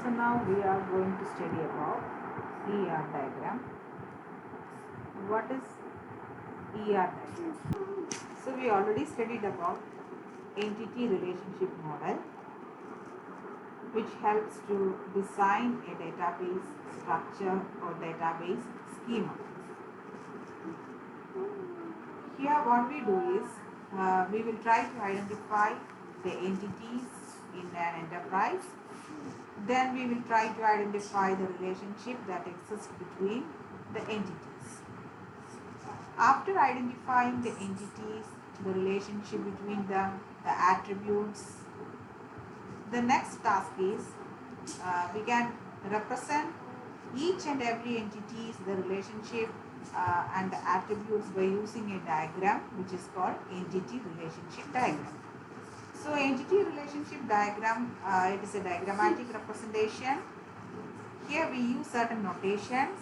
So now we are going to study about ER diagram. What is ER diagram? So we already studied about entity relationship model, which helps to design a database structure or database schema. Here what we do is we will try to identify the entities in an enterprise. Then we will try to identify the relationship that exists between the entities. After identifying the entities, the relationship between them, the attributes, the next task is we can represent each and every entities, the relationship and the attributes by using a diagram which is called entity relationship diagram. So entity relationship diagram, it is a diagrammatic representation. Here we use certain notations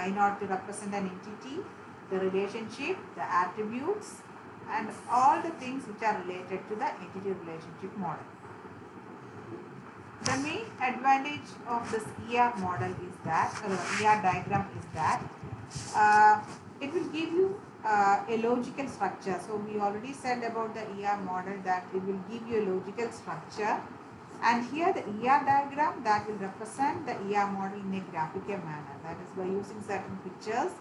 in order to represent an entity, the relationship, the attributes, and all the things which are related to the entity relationship model. The main advantage of this ER model is that, ER diagram is that it will give you a logical structure. So we already said about the ER model that it will give you a logical structure, and here the ER diagram that will represent the ER model in a graphical manner, that is by using certain pictures.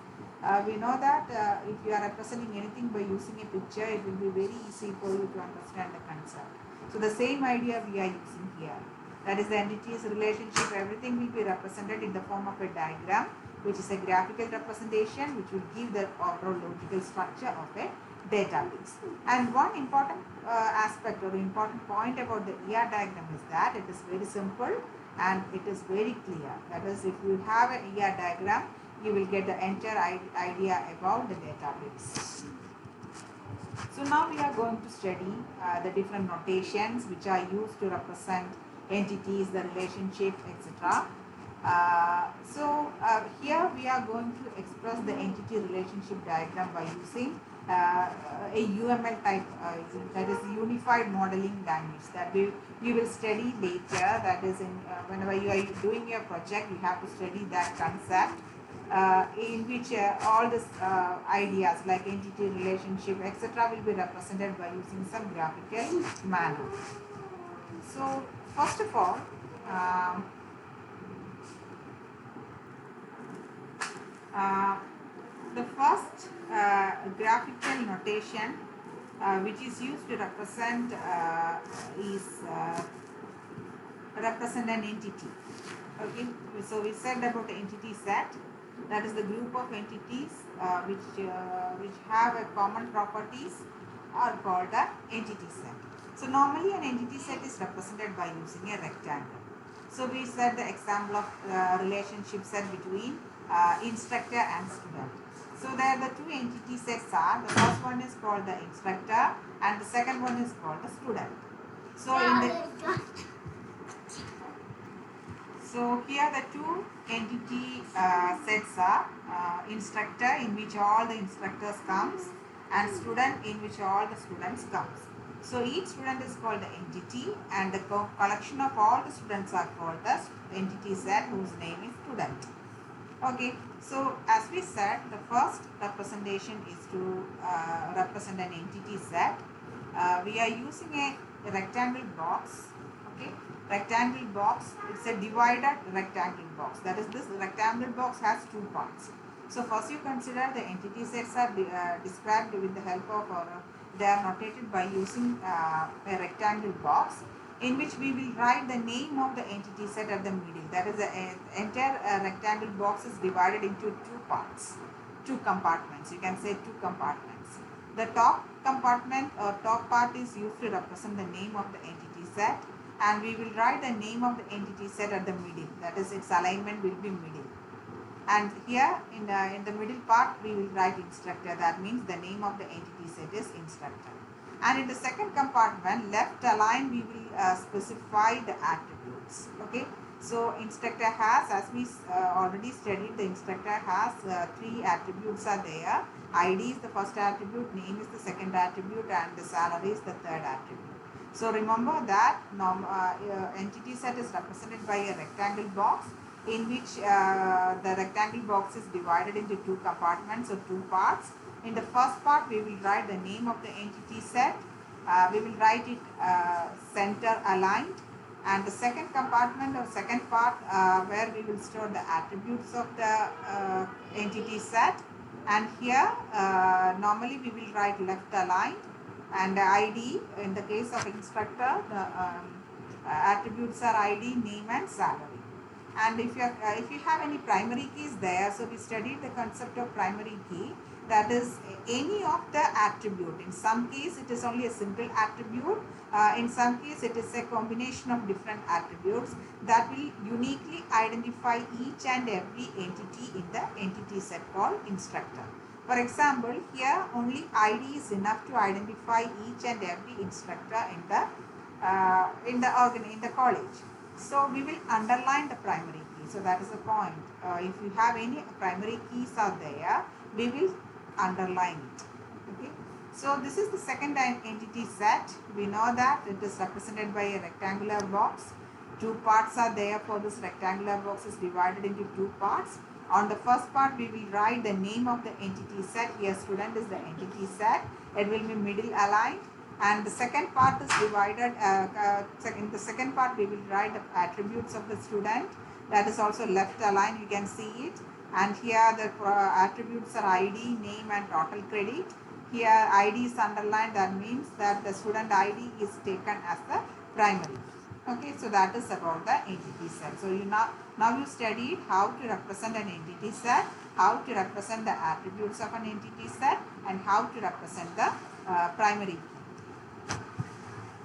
We know that if you are representing anything by using a picture, it will be very easy for you to understand the concept. So the same idea we are using here, that is the entities, relationship, everything will be represented in the form of a diagram, which is a graphical representation which will give the overall logical structure of a database. And one important aspect or important point about the ER diagram is that it is very simple and it is very clear. That is, if you have an ER diagram, you will get the entire idea about the database. So now we are going to study the different notations which are used to represent entities, the relationship, etc. Here we are going to express the entity relationship diagram by using a UML type, that is Unified Modeling Language, that we will study later. That is, whenever you are doing your project, you have to study that concept. In which all these ideas like entity, relationship, etc. will be represented by using some graphical manner. So first of all, the first graphical notation which is used to represent represent an entity. Okay, so we said about the entity set, that is the group of entities which have a common properties are called the entity set. So normally an entity set is represented by using a rectangle. So we said the example of relationship set between instructor and student. So there the two entity sets are, the first one is called the instructor and the second one is called the student. So here the two entity sets are instructor, in which all the instructors comes, and student, in which all the students comes. So each student is called the entity, and the collection of all the students are called the entity set, whose name is student. Okay, so as we said, the first representation is to represent an entity set. We are using a rectangle box. Okay, rectangle box, it's a divided rectangle box. That is, this rectangle box has two parts. So first you consider the entity sets are described with the help of, or they are notated by using a rectangle box, in which we will write the name of the entity set at the middle. That is, the entire rectangle box is divided into two parts, two compartments. You can say two compartments. The top compartment or top part is used to represent the name of the entity set, and we will write the name of the entity set at the middle. That is, its alignment will be middle. And here in the middle part we will write instructor. That means the name of the entity set is instructor. And in the second compartment, left align, we will specify the attributes. Okay, so instructor has, as we already studied, the instructor has three attributes are there. ID is the first attribute, name is the second attribute, and the salary is the third attribute. So remember that entity set is represented by a rectangle box in which the rectangle box is divided into two compartments or two parts. In the first part, we will write the name of the entity set. We will write it center aligned. And the second compartment or second part where we will store the attributes of the entity set. And here normally we will write left aligned, and ID in the case of instructor the attributes are ID, name and salary. And if you have any primary keys there, so we studied the concept of primary key, that is any of the attribute. In some case it is only a single attribute, in some case it is a combination of different attributes that will uniquely identify each and every entity in the entity set called instructor. For example, here only ID is enough to identify each and every instructor in the college. So we will underline the primary key. So that is the point. If you have any primary keys are there, we will underline it. Okay. So this is the second entity set. We know that it is represented by a rectangular box. Two parts are there for this rectangular box is divided into two parts. On the first part, we will write the name of the entity set. Here, student is the entity set. It will be middle aligned. And the second part is divided. In the second part, we will write the attributes of the student. That is also left aligned. You can see it. And here the attributes are ID, name, and total credit. Here ID is underlined. That means that the student ID is taken as the primary. Okay, so that is about the entity set. So now you studied how to represent an entity set, how to represent the attributes of an entity set, and how to represent the primary key.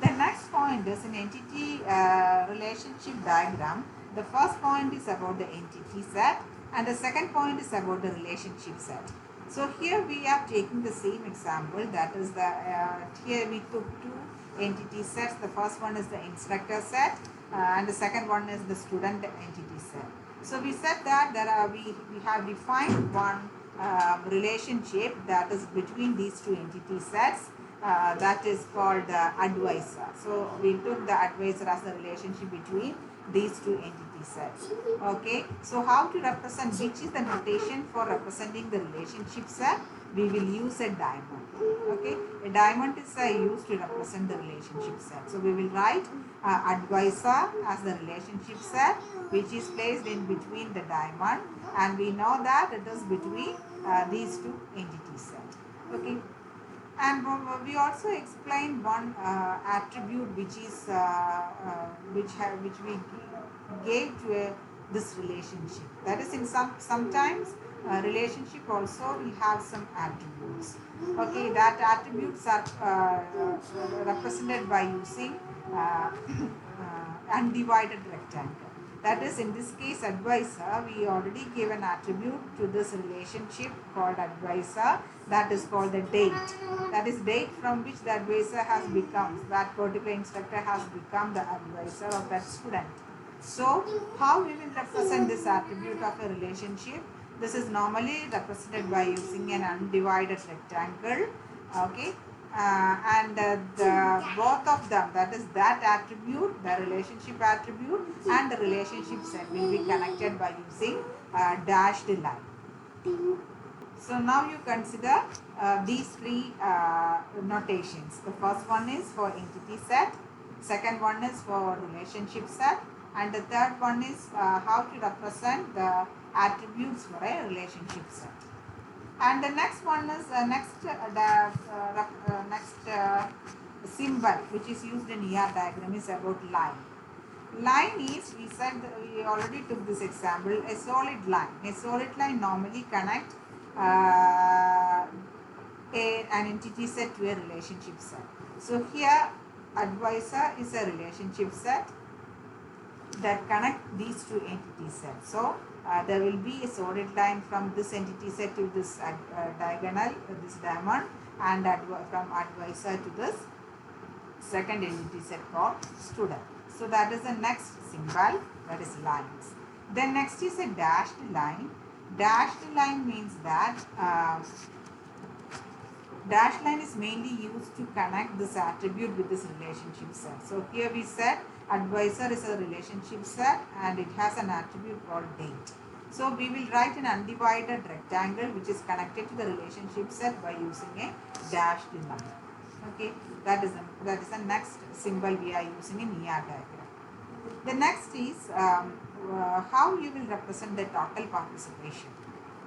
The next point is an entity relationship diagram. The first point is about the entity set, and the second point is about the relationship set. So here we are taking the same example, that is here we took two entity sets. The first one is the instructor set and the second one is the student entity set. So we said that we have defined one relationship that is between these two entity sets, that is called the advisor. So we took the advisor as the relationship between these two entity sets. Okay, so how to represent, which is the notation for representing the relationship set? We will use a diamond. Okay, a diamond is used to represent the relationship set. So we will write advisor as the relationship set, which is placed in between the diamond, and we know that it is between these two entity sets. Okay, and we also explained one attribute which is which we gave to this relationship. That is, in sometimes relationship also will have some attributes. Okay, that attributes are represented by using undivided rectangle. That is, in this case advisor, we already gave an attribute to this relationship called advisor, that is called the date. That is date from which the advisor has become, that particular instructor has become the advisor of that student. So how we will represent this attribute of a relationship? This is normally represented by using an undivided rectangle. Okay, and both of them, that is that attribute, the relationship attribute and the relationship set, will be connected by using dashed line. So now you consider these three notations. The first one is for entity set, second one is for relationship set, and the third one is how to represent the attributes for a relationship set. And the next one is next symbol which is used in ER diagram is about line. Line is, we said, we already took this example, a solid line. A solid line normally connect an entity set to a relationship set. So here advisor is a relationship set that connect these two entity sets. So there will be a solid line from this entity set to this diagonal, this diamond, and from advisor to this second entity set called student. So that is the next symbol, that is lines. Then next is a dashed line. Dashed line means that Dash line is mainly used to connect this attribute with this relationship set. So here we said advisor is a relationship set and it has an attribute called date. So we will write an undivided rectangle which is connected to the relationship set by using a dashed line. Okay, that is the next symbol we are using in ER diagram. The next is how you will represent the total participation.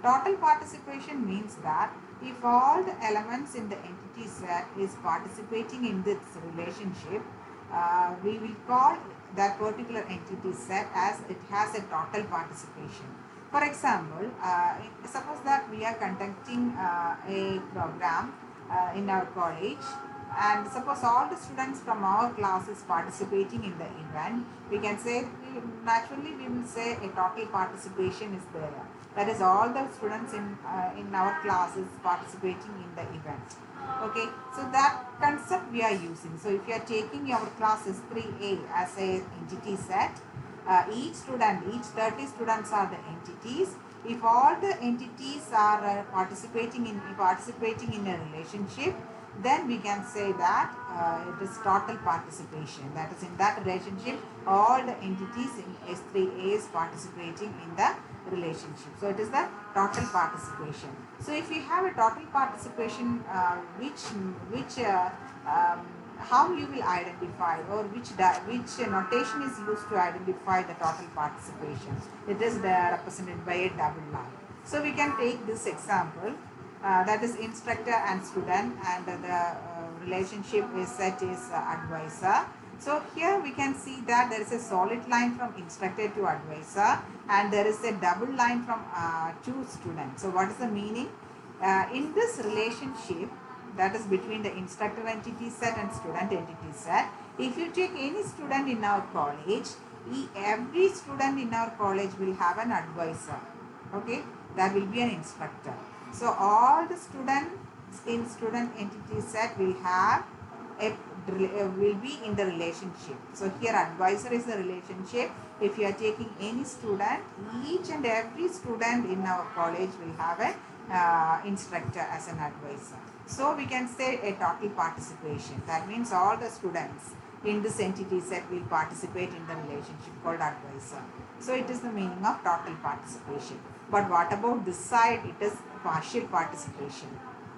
Total participation means that if all the elements in the entity set is participating in this relationship, we will call that particular entity set as it has a total participation. For example, suppose that we are conducting a program in our college, and suppose all the students from our class is participating in the event, we can say, naturally we will say a total participation is there. That is, all the students in our class is participating in the event. Okay, so that concept we are using. So if you are taking your class is 3A as a entity set, each 30 students are the entities. If all the entities are participating in a relationship, then we can say that it is total participation. That is, in that relationship, all the entities in S3A is participating in the relationship. So it is the total participation. So if we have a total participation, how you will identify, or which notation is used to identify the total participation? It is represented by a double line. So we can take this example, that is instructor and student, and the relationship is set is advisor. So here we can see that there is a solid line from instructor to advisor, and there is a double line from to student. So what is the meaning? In this relationship, that is between the instructor entity set and student entity set, if you take any student in our college, every student in our college will have an advisor. Okay, that will be an instructor. So all the students in student entity set will have will be in the relationship. So here advisor is the relationship. If you are taking any student, each and every student in our college will have an instructor as an advisor. So we can say a total participation. That means all the students in this entity set will participate in the relationship called advisor. So it is the meaning of total participation. But what about this side? It is partial participation.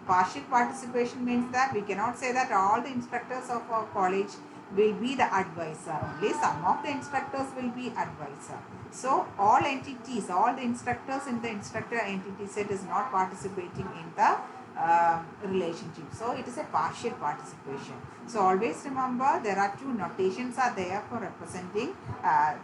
Partial participation means that we cannot say that all the instructors of our college will be the advisor. Only some of the instructors will be advisor. So all entities, all the instructors in the instructor entity set is not participating in the relationship. So it is a partial participation. So always remember, there are two notations are there for representing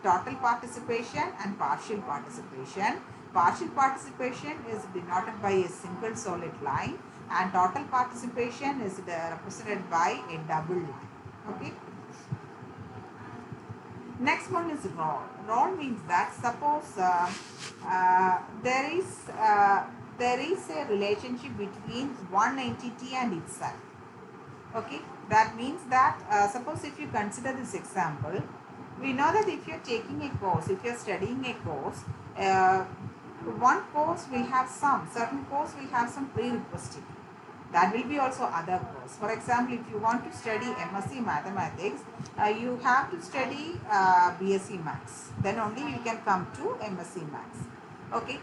total participation and partial participation. Partial participation is denoted by a single solid line, and total participation is represented by a double line. Okay. Next one is role. Role means that suppose there is a relationship between one entity and itself. Okay, that means that suppose if you consider this example, we know that if you are taking a course, if you are studying a course, one course will have certain course will have some prerequisite. That will be also other course. For example, if you want to study MSc Mathematics, you have to study BSc Maths. Then only you can come to MSc Maths. Okay.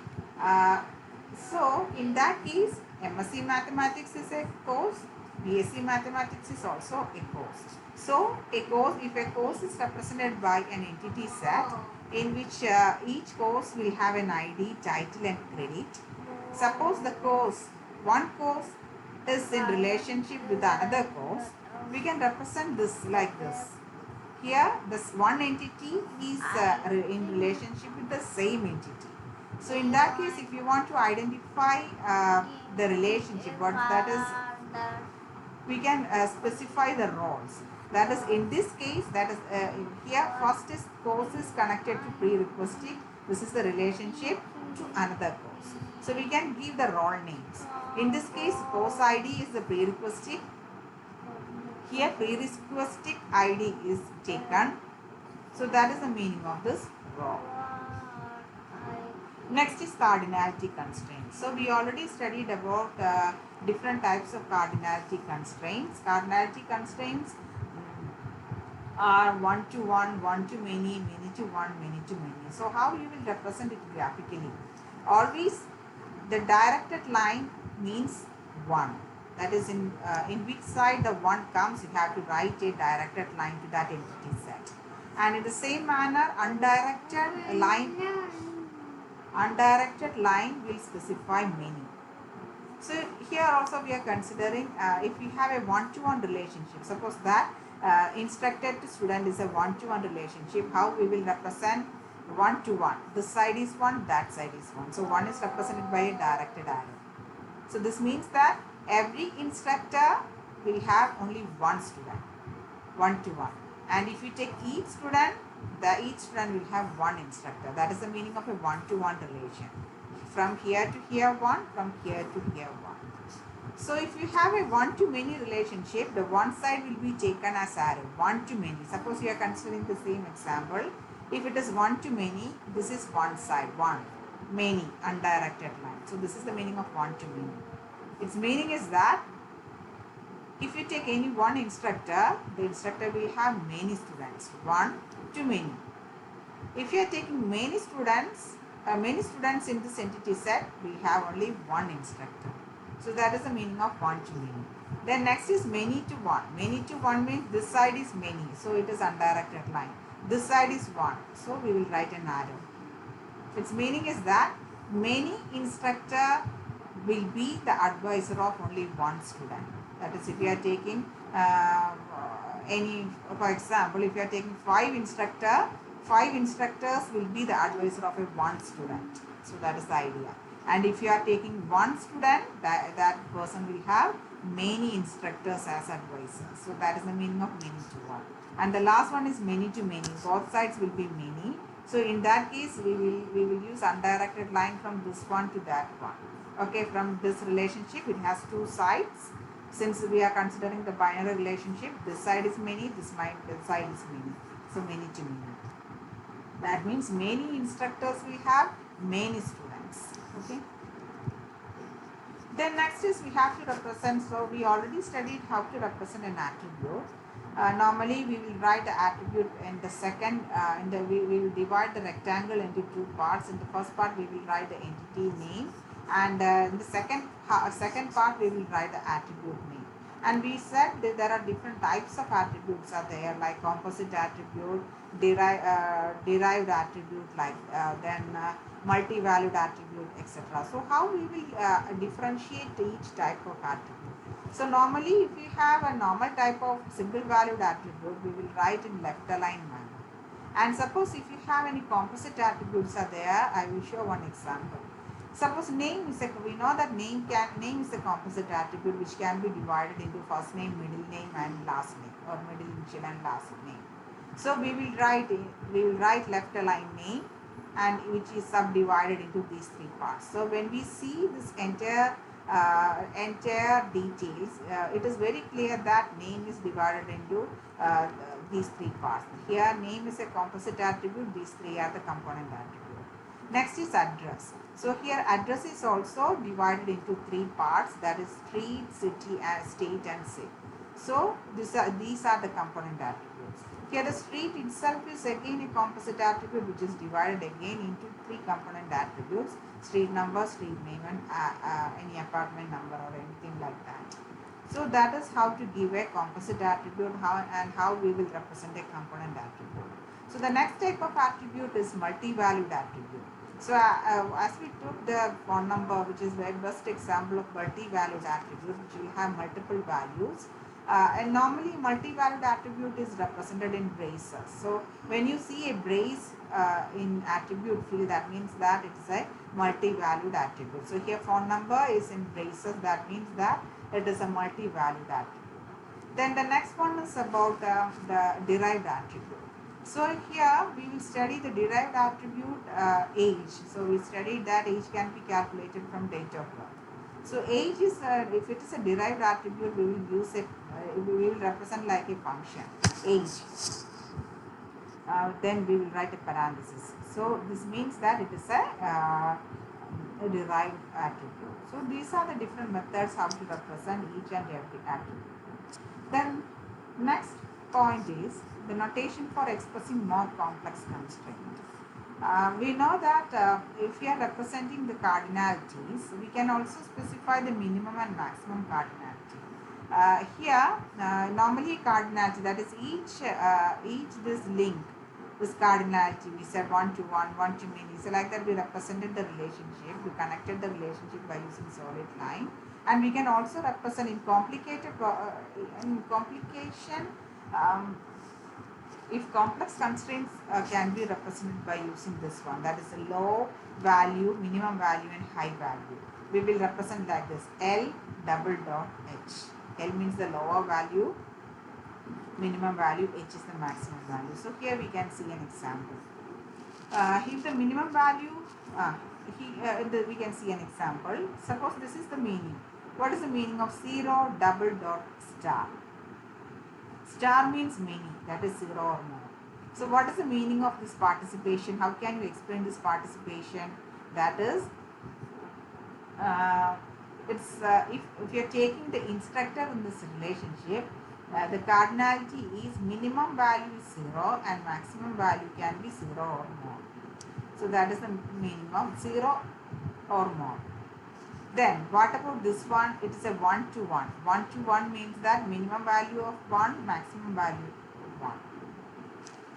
So in that case, MSc Mathematics is a course. BSc Mathematics is also a course. So if a course is represented by an entity set in which each course will have an ID, title and credit. Suppose one course is in relationship with another course, we can represent this like this. Here, this one entity is in relationship with the same entity. So in that case, if you want to identify the relationship, we can specify the roles. That is, in this case, that is here first is course is connected to prerequisite. This is the relationship to another course. So we can give the role names. In this case, course ID is the prerequisite. Here prerequisite ID is taken. So that is the meaning of this role. Next is cardinality constraints. So we already studied about different types of cardinality constraints. Cardinality constraints are one to one, one to many, many to one, many to many. So how you will represent it graphically? Always the directed line means one. That is in which side the one comes, you have to write a directed line to that entity set. And in the same manner, undirected line will specify many. So here also we are considering if we have a one-to-one relationship. Suppose that instructor to student is a one-to-one relationship. How we will represent one-to-one? This side is one, that side is one. So one is represented by a directed arrow. So this means that every instructor will have only one student, one-to-one. And if you take each student will have one instructor. That is the meaning of a one-to-one relation. From here to here one, from here to here one. So if you have a one-to-many relationship, the one side will be taken as arrow, one-to-many. Suppose you are considering the same example. If it is one-to-many, this is one side, one, many, undirected line. So this is the meaning of one-to-many. Its meaning is that if you take any one instructor, the instructor will have many students, one to many. If you are taking many students in this entity set, we have only one instructor. So that is the meaning of one to many. Then next is many to one. Many to one means this side is many, so it is undirected line. This side is one, so we will write an arrow. Its meaning is that many instructor will be the advisor of only one student. That is, if you are taking for example, if you are taking five instructors will be the advisor of a one student. So that is the idea. And if you are taking one student, that person will have many instructors as advisors. So that is the meaning of many to one. And the last one is many to many. Both sides will be many. So in that case, we will use undirected line from this one to that one. Okay, from this relationship, it has two sides. Since we are considering the binary relationship, this side is many, this side is many. So many to many. That means many instructors will have many students. Okay. Then next is we have to represent. So we already studied how to represent an attribute. Normally we will write the attribute in the second. We will divide the rectangle into two parts. In the first part we will write the entity name, and in the second part we will write the attribute name. And we said that there are different types of attributes are there, like composite attribute, derived attribute, like then multi-valued attribute, etc. So how we will differentiate each type of attribute? So normally if we have a normal type of single valued attribute, we will write in left aligned manner. And suppose if you have any composite attributes are there, I will show one example. Suppose name is we know that name is a composite attribute which can be divided into first name, middle name and last name, or middle initial and last name. So we will write left aligned name, and which is subdivided into these three parts. So when we see this entire details, it is very clear that name is divided into these three parts. Here name is a composite attribute, these three are the component attribute. Next is address. So here address is also divided into three parts, that is street, city, state and city. So these are the component attributes. Here the street itself is again a composite attribute which is divided again into three component attributes: street number, street name and any apartment number or anything like that. So that is how to give a composite attribute, how we will represent a component attribute. So the next type of attribute is multi-valued attribute. So as we took the phone number, which is the best example of multi-valued attribute, which will have multiple values. And normally multi-valued attribute is represented in braces. So when you see a brace in attribute field, that means that it is a multi-valued attribute. So here phone number is in braces, that means that it is a multi-valued attribute. Then the next one is about the derived attribute. So here we will study the derived attribute age. So we studied that age can be calculated from date of birth. So age is, if it is a derived attribute, we will use it, we will represent like a function, age. then we will write a parenthesis. So this means that it is a derived attribute. So these are the different methods how to represent each and every attribute. Then next point is the notation for expressing more complex constraint. We know that if we are representing the cardinalities, we can also specify the minimum and maximum cardinality. Here, normally cardinality, that is each this link, this cardinality, we said one to one, one to many. So like that we represented the relationship, we connected the relationship by using solid line, and we can also represent in complication. Um, if complex constraints can be represented by using this one, that is a low value, minimum value and high value. We will represent like this, L double dot H. L means the lower value, minimum value, H is the maximum value. So here we can see an example. If the minimum value, we can see an example. Suppose this is the meaning. What is the meaning of 0 double dot star? Star means many, that is 0 or more. So what is the meaning of this participation? How can you explain this participation? That is, if you are taking the instructor in this relationship, the cardinality is minimum value is 0 and maximum value can be 0 or more. So that is the meaning of 0 or more. Then what about this one? It is a 1 to 1. 1 to 1 means that minimum value of 1, maximum value of 1.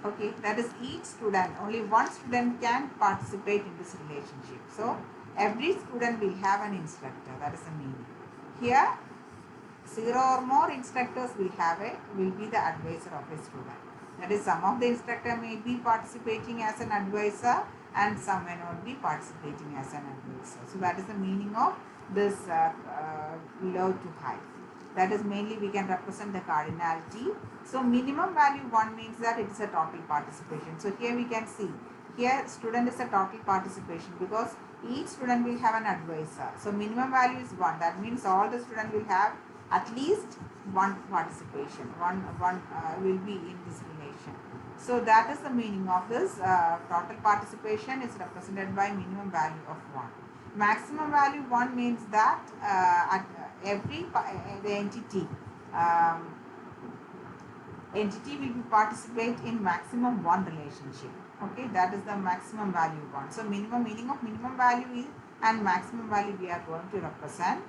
Okay, that is each student, only one student can participate in this relationship. So every student will have an instructor, that is the meaning. Here 0 or more instructors will be the advisor of a student. That is, some of the instructor may be participating as an advisor and some may not be participating as an advisor. So that is the meaning of this low to high. That is mainly we can represent the cardinality. So minimum value 1 means that it is a total participation. So here we can see, here student is a total participation because each student will have an advisor. So minimum value is 1. That means all the students will have at least one participation. One will be in this relation. So that is the meaning of this total participation is represented by minimum value of 1. Maximum value 1 means that at every the entity will be participate in maximum 1 relationship. Okay, that is the maximum value 1. So meaning of minimum value is and maximum value we are going to represent.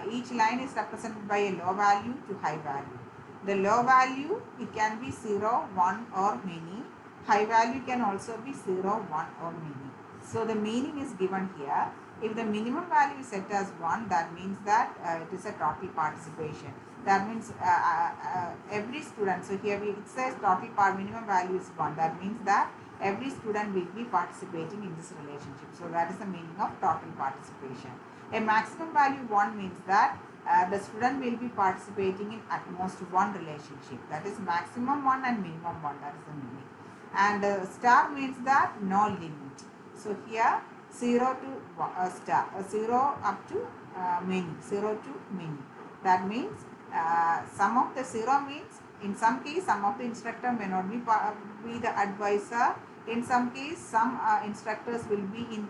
Each line is represented by a low value to high value. The low value, it can be 0, 1 or many. High value can also be 0, 1 or many. So the meaning is given here. If the minimum value is set as 1, that means that it is a total participation. That means every student, so here it says total minimum value is 1. That means that every student will be participating in this relationship. So that is the meaning of total participation. A maximum value 1 means that the student will be participating in at most 1 relationship. That is maximum 1 and minimum 1. That is the meaning. And star means that no limit. So here 0 to star, 0 up to many, 0 to many. That means some of the 0 means in some case some of the instructor may not be the advisor. In some case, some instructors will be in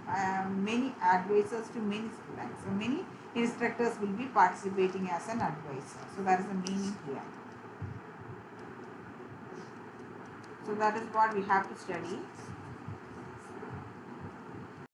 many advisors to many students. So many instructors will be participating as an advisor. So that is the meaning here. So that is what we have to study.